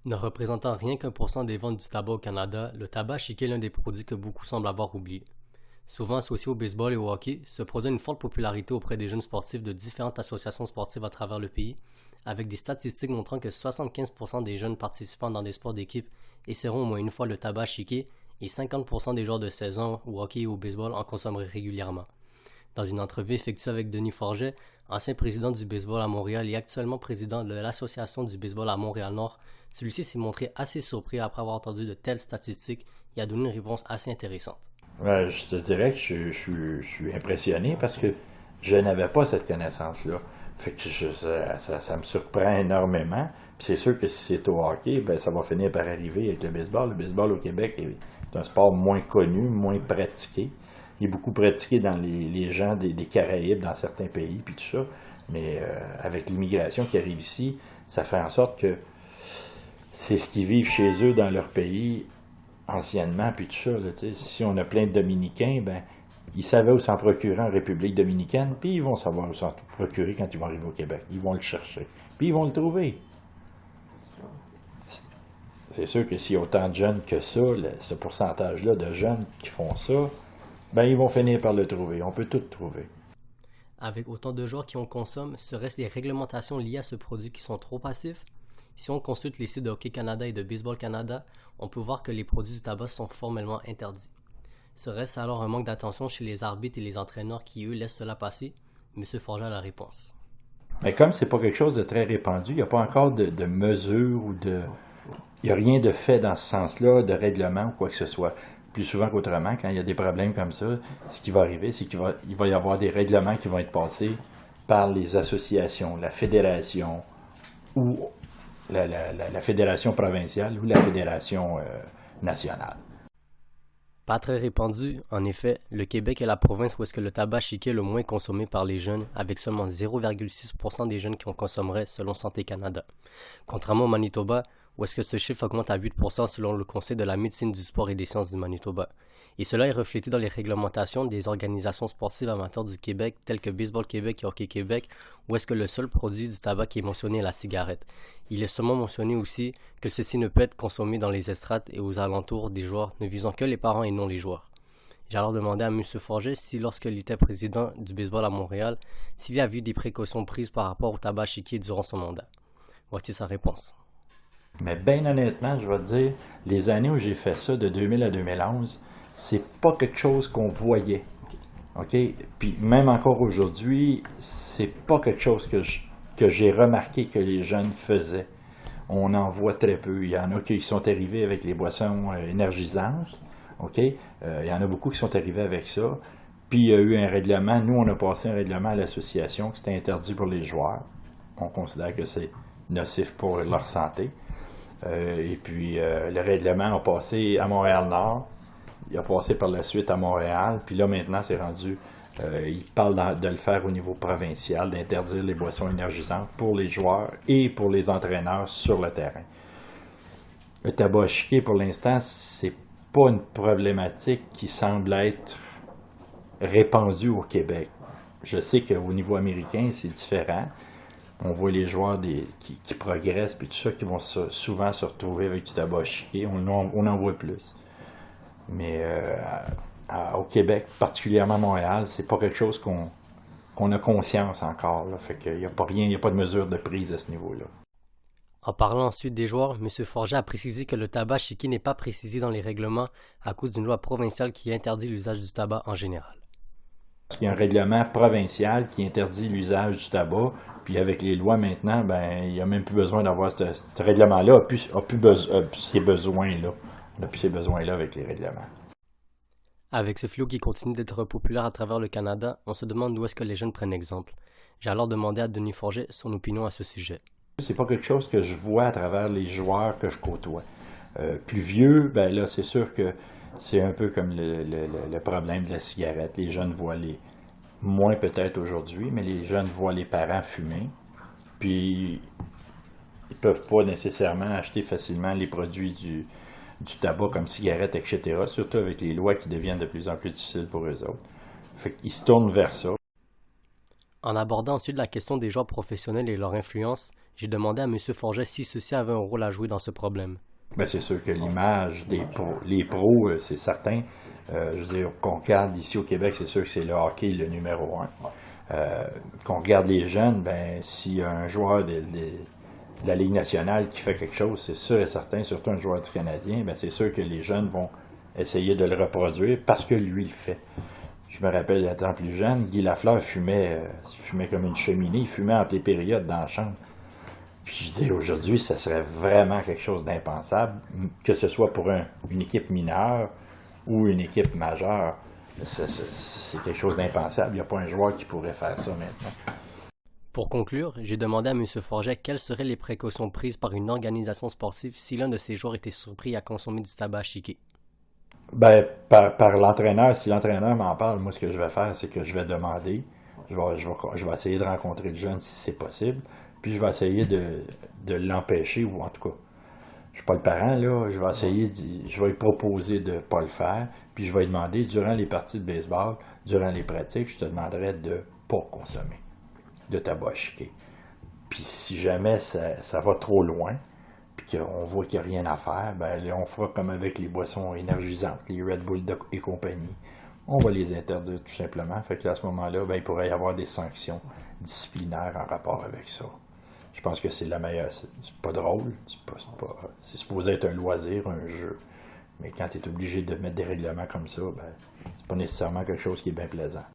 Ne représentant rien qu'1% des ventes du tabac au Canada, le tabac chiqué est l'un des produits que beaucoup semblent avoir oublié. Souvent associé au baseball et au hockey, ce produit a une forte popularité auprès des jeunes sportifs de différentes associations sportives à travers le pays, avec des statistiques montrant que 75% des jeunes participants dans des sports d'équipe essaieront au moins une fois le tabac chiqué et 50% des joueurs de saison au hockey et au baseball en consommeraient régulièrement. Dans une entrevue effectuée avec Denis Forget, ancien président du baseball à Montréal et actuellement président de l'Association du baseball à Montréal-Nord, celui-ci s'est montré assez surpris après avoir entendu de telles statistiques et a donné une réponse assez intéressante. Ouais, je te dirais que je suis impressionné parce que je n'avais pas cette connaissance-là. Fait que ça me surprend énormément. Puis c'est sûr que si c'est au hockey, ben ça va finir par arriver avec le baseball. Le baseball au Québec est un sport moins connu, moins pratiqué. Il est beaucoup pratiqué dans les gens des Caraïbes, dans certains pays, puis tout ça. Mais avec l'immigration qui arrive ici, ça fait en sorte que c'est ce qu'ils vivent chez eux dans leur pays anciennement, puis tout ça. Là, si on a plein de Dominicains, ben ils savaient où s'en procurer en République dominicaine, puis ils vont savoir où s'en procurer quand ils vont arriver au Québec. Ils vont le chercher, puis ils vont le trouver. C'est sûr que s'il y a autant de jeunes que ça, ce pourcentage-là de jeunes qui font ça, ben ils vont finir par le trouver. On peut tout trouver. Avec autant de joueurs qui en consomment, serait-ce les réglementations liées à ce produit qui sont trop passifs? Si on consulte les sites de Hockey Canada et de Baseball Canada, on peut voir que les produits du tabac sont formellement interdits. Serait-ce alors un manque d'attention chez les arbitres et les entraîneurs qui, eux, laissent cela passer? M. Forget a la réponse. Mais comme c'est pas quelque chose de très répandu, il n'y a pas encore de mesures ou de... Il n'y a rien de fait dans ce sens-là, de règlement ou quoi que ce soit. Plus souvent qu'autrement, quand il y a des problèmes comme ça, ce qui va arriver, c'est qu'il va y avoir des règlements qui vont être passés par les associations, la fédération ou la fédération provinciale ou la fédération nationale. Pas très répandu, en effet, le Québec est la province où est-ce que le tabac chiqué est le moins consommé par les jeunes, avec seulement 0,6% des jeunes qui en consommeraient selon Santé Canada. Contrairement au Manitoba, où est-ce que ce chiffre augmente à 8% selon le Conseil de la médecine du sport et des sciences du Manitoba. Et cela est reflété dans les réglementations des organisations sportives amateurs du Québec, telles que Baseball Québec et Hockey Québec, où est-ce que le seul produit du tabac qui est mentionné est la cigarette. Il est seulement mentionné aussi que ceci ne peut être consommé dans les estrades et aux alentours des joueurs, ne visant que les parents et non les joueurs. J'ai alors demandé à M. Forget si, lorsqu'il était président du baseball à Montréal, s'il y avait eu des précautions prises par rapport au tabac chiqué durant son mandat. Voici sa réponse. Mais bien honnêtement, je vais te dire, les années où j'ai fait ça, de 2000 à 2011, c'est pas quelque chose qu'on voyait. OK? Puis même encore aujourd'hui, c'est pas quelque chose que j'ai remarqué que les jeunes faisaient. On en voit très peu. Il y en a qui sont arrivés avec les boissons énergisantes. OK? Il y en a beaucoup qui sont arrivés avec ça. Puis il y a eu un règlement. Nous, on a passé un règlement à l'association que c'était interdit pour les joueurs. On considère que c'est nocif pour leur santé. Et puis, le règlement a passé à Montréal-Nord. Il a passé par la suite à Montréal. Puis là, maintenant, c'est rendu... il parle de le faire au niveau provincial, d'interdire les boissons énergisantes pour les joueurs et pour les entraîneurs sur le terrain. Le tabac chiqué, pour l'instant, c'est pas une problématique qui semble être répandue au Québec. Je sais qu'au niveau américain, c'est différent. On voit les joueurs qui progressent, puis tout ça, qui vont souvent se retrouver avec du tabac chiqué. On en voit plus. Mais au Québec, particulièrement à Montréal, c'est pas quelque chose qu'on a conscience encore. Là. Fait qu'il n'y a pas rien, il n'y a pas de mesure de prise à ce niveau-là. En parlant ensuite des joueurs, M. Forget a précisé que le tabac chiqué n'est pas précisé dans les règlements à cause d'une loi provinciale qui interdit l'usage du tabac en général. Il y a un règlement provincial qui interdit l'usage du tabac, puis avec les lois maintenant, ben il n'y a même plus besoin d'avoir ce règlement-là, a plus ces besoins-là. On n'a plus ces besoins-là avec les règlements. Avec ce fléau qui continue d'être populaire à travers le Canada, on se demande d'où est-ce que les jeunes prennent exemple. J'ai alors demandé à Denis Forget son opinion à ce sujet. C'est pas quelque chose que je vois à travers les joueurs que je côtoie. Plus vieux, ben là, c'est sûr que c'est un peu comme le problème de la cigarette. Les jeunes voient moins peut-être aujourd'hui, mais les jeunes voient les parents fumer. Puis, ils peuvent pas nécessairement acheter facilement les produits du tabac comme cigarettes, etc. Surtout avec les lois qui deviennent de plus en plus difficiles pour eux autres. Fait qu'ils se tournent vers ça. En abordant ensuite la question des joueurs professionnels et leur influence, j'ai demandé à M. Forget si ceux-ci avaient un rôle à jouer dans ce problème. Ben, c'est sûr que l'image les pros, c'est certain. Je veux dire, qu'on regarde ici au Québec, c'est sûr que c'est le hockey le numéro un. Qu'on regarde les jeunes, ben s'il y a un joueur de la Ligue nationale qui fait quelque chose, c'est sûr et certain, surtout un joueur du Canadien, ben c'est sûr que les jeunes vont essayer de le reproduire parce que lui le fait. Je me rappelle, étant plus jeune, Guy Lafleur fumait comme une cheminée, il fumait entre les périodes dans la chambre. Puis je dis, aujourd'hui, ça serait vraiment quelque chose d'impensable, que ce soit pour une équipe mineure ou une équipe majeure. C'est quelque chose d'impensable. Il n'y a pas un joueur qui pourrait faire ça maintenant. Pour conclure, j'ai demandé à M. Forget quelles seraient les précautions prises par une organisation sportive si l'un de ses joueurs était surpris à consommer du tabac chiqué. Ben, par l'entraîneur, si l'entraîneur m'en parle, moi, ce que je vais faire, c'est que je vais demander, je vais essayer de rencontrer le jeune si c'est possible, puis je vais essayer de l'empêcher, ou en tout cas, je suis pas le parent, là, je vais lui proposer de pas le faire, puis je vais lui demander, durant les parties de baseball, durant les pratiques, je te demanderai de pas consommer de tabac chiqué. Puis si jamais ça va trop loin, puis qu'on voit qu'il n'y a rien à faire, ben là, on fera comme avec les boissons énergisantes, les Red Bull et compagnie. On va les interdire tout simplement. Fait que là, à ce moment-là, ben, il pourrait y avoir des sanctions disciplinaires en rapport avec ça. Je pense que c'est la meilleure. C'est pas drôle, c'est supposé être un loisir, un jeu. Mais quand tu es obligé de mettre des règlements comme ça, ben, c'est pas nécessairement quelque chose qui est bien plaisant.